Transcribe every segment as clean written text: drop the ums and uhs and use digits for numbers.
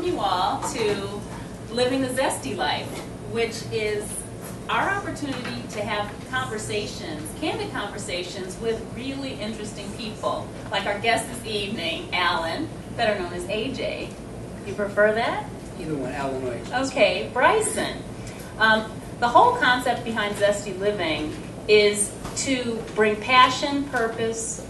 you all to Living the Zesty Life, which is our opportunity to have conversations, candid conversations with really interesting people. Like our guest this evening, Alan, better known as AJ. You prefer that? Either one, Alan or AJ. Okay, Bryson. The whole concept behind Zesty Living is to bring passion, purpose,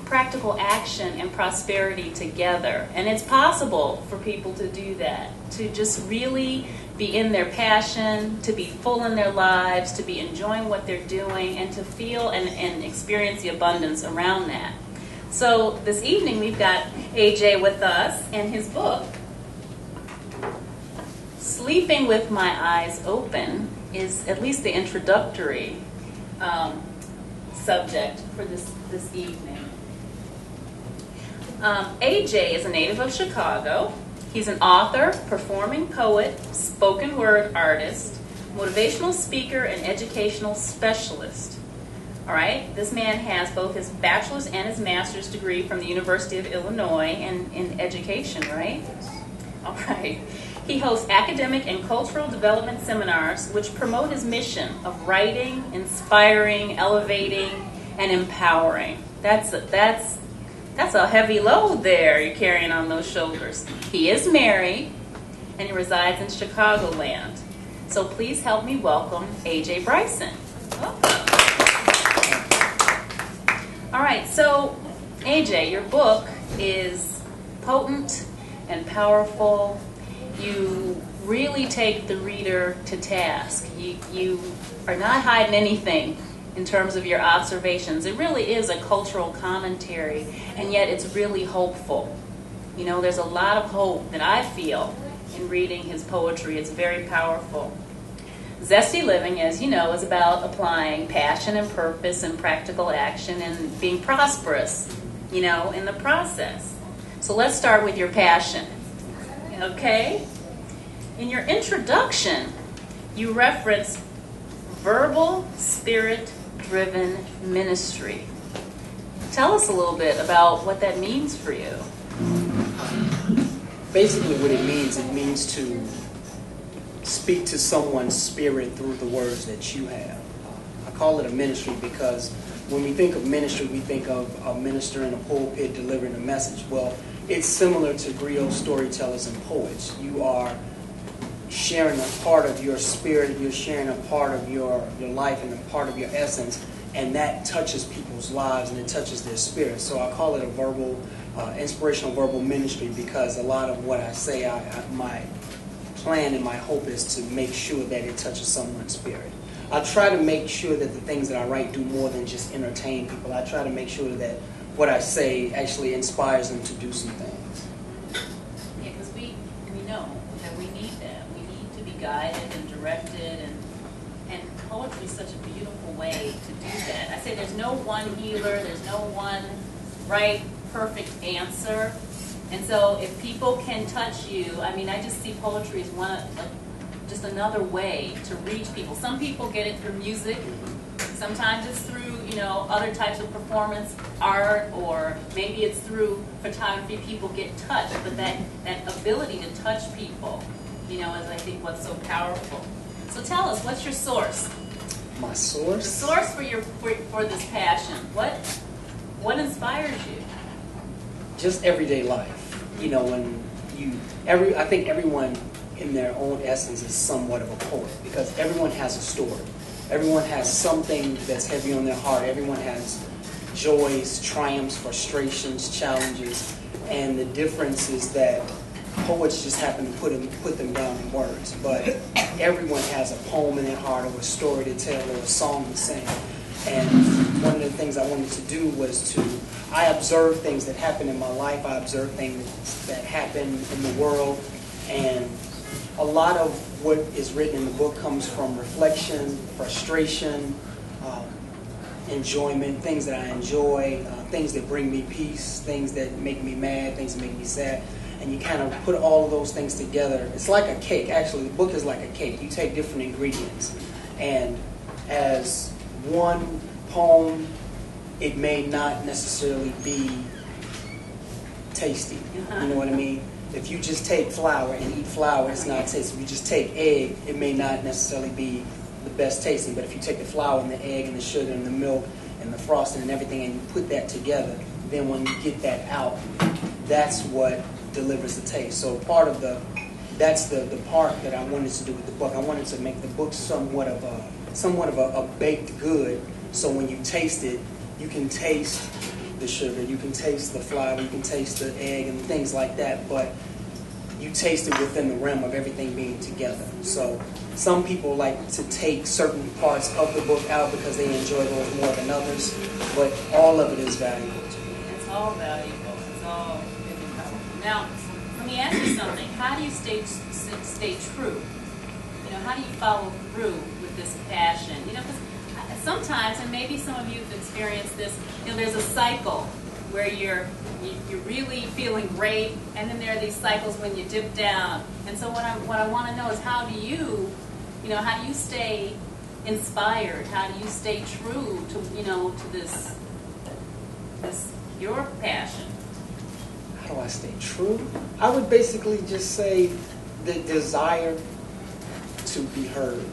practical action, and prosperity together. And it's possible for people to do that, to just really be in their passion, to be full in their lives, to be enjoying what they're doing, and to feel and experience the abundance around that. So this evening we've got AJ with us, and his book, Sleeping with My Eyes Open, is at least the introductory subject for this evening. AJ is a native of Chicago. He's an author, performing poet, spoken word artist, motivational speaker, and educational specialist. All right, this man has both his bachelor's and his master's degree from the University of Illinois in education, right? All right. He hosts academic and cultural development seminars which promote his mission of writing, inspiring, elevating, and empowering. That's a heavy load there you're carrying on those shoulders. He is married, and he resides in Chicagoland. So please help me welcome AJ Bryson. Welcome. All right, so AJ, your book is potent and powerful. You really take the reader to task. You are not hiding anything in terms of your observations. It really is a cultural commentary, and yet it's really hopeful. You know, there's a lot of hope that I feel in reading his poetry. It's very powerful. Zesty Living, as you know, is about applying passion and purpose and practical action and being prosperous, you know, in the process. So let's start with your passion. Okay? In your introduction, you reference verbal, spirit-driven ministry. Tell us a little bit about what that means for you. Basically what it means to speak to someone's spirit through the words that you have. I call it a ministry because when we think of ministry, we think of a minister in a pulpit delivering a message. Well, it's similar to griot storytellers and poets. You are sharing a part of your spirit, you're sharing a part of your life and a part of your essence, and that touches people's lives and it touches their spirit. So I call it a verbal, inspirational verbal ministry because a lot of what I say, my plan and my hope is to make sure that it touches someone's spirit. I try to make sure that the things that I write do more than just entertain people. I try to make sure that what I say actually inspires them to do some things. Yeah, because we know that we need that. We need to be guided and directed, and poetry is such a beautiful way to do that. I say there's no one healer, there's no one right, perfect answer. And so if people can touch you, I mean, I just see poetry as just another way to reach people. Some people get it through music. Sometimes it's through, you know, other types of performance art, or maybe it's through photography. People get touched, but that ability to touch people, you know, is I think what's so powerful. So tell us, what's your source? My source? The source for this passion. What inspires you? Just everyday life. You know, I think everyone in their own essence is somewhat of a poet because everyone has a story. Everyone has something that's heavy on their heart. Everyone has joys, triumphs, frustrations, challenges, and the difference is that poets just happen to put them down in words. But everyone has a poem in their heart, or a story to tell, or a song to sing. And one of the things I wanted to do was I observe things that happen in my life. I observe things that happen in the world, and a lot of what is written in the book comes from reflection, frustration, enjoyment, things that I enjoy, things that bring me peace, things that make me mad, things that make me sad. And you kind of put all of those things together. It's like a cake. Actually, the book is like a cake. You take different ingredients, and as one poem, it may not necessarily be tasty. You know what I mean? if you just take flour and eat flour, it's not tasty. If you just take egg, it may not necessarily be the best tasting. But if you take the flour and the egg and the sugar and the milk and the frosting and everything and you put that together, then when you get that out, that's what delivers the taste. So that's the part that I wanted to do with the book. I wanted to make the book somewhat of a baked good. So when you taste it, you can taste the sugar, you can taste the flour, you can taste the egg and things like that, but you taste it within the realm of everything being together. So some people like to take certain parts of the book out because they enjoy those more than others, but all of it is valuable to me. It's all valuable. It's all really powerful. Now, let me ask you something. How do you stay true? How do you follow through with this passion? Because sometimes, and maybe some of you have experienced this, there's a cycle where you're really feeling great, and then there are these cycles when you dip down. And so what I want to know is how do you stay inspired? How do you stay true to this your passion? How do I stay true? I would basically just say the desire to be heard,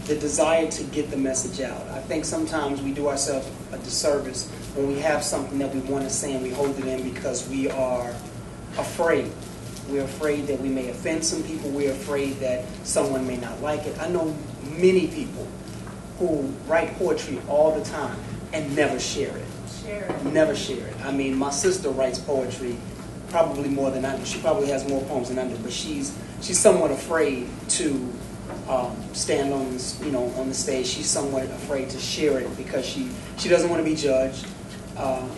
the desire to get the message out. I think sometimes we do ourselves a disservice when we have something that we want to say and we hold it in because we are afraid. We're afraid that we may offend some people. We're afraid that someone may not like it. I know many people who write poetry all the time and never share it. Never share it. I mean, my sister writes poetry probably more than I do. She probably has more poems than I do, but she's somewhat afraid to stand on this, on the stage. She's somewhat afraid to share it because she doesn't want to be judged.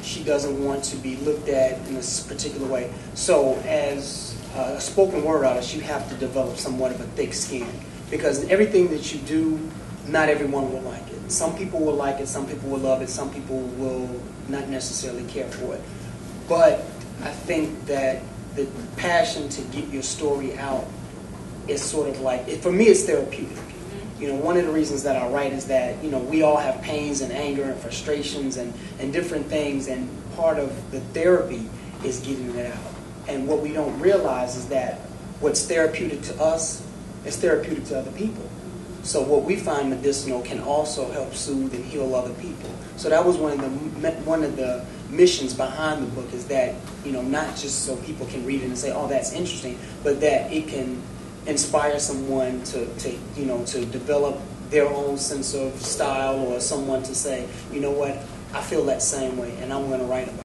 She doesn't want to be looked at in a particular way. So as a spoken word artist, you have to develop somewhat of a thick skin because everything that you do, not everyone will like it. Some people will like it, some people will love it, some people will not necessarily care for it. But I think that the passion to get your story out is sort of like, for me, it's therapeutic. One of the reasons that I write is that, we all have pains and anger and frustrations and different things, and part of the therapy is getting it out. And what we don't realize is that what's therapeutic to us is therapeutic to other people. So what we find medicinal can also help soothe and heal other people. So that was one of the missions behind the book, is that, not just so people can read it and say, oh, that's interesting, but that it can inspire someone to develop their own sense of style, or someone to say, you know what, I feel that same way and I'm going to write about it.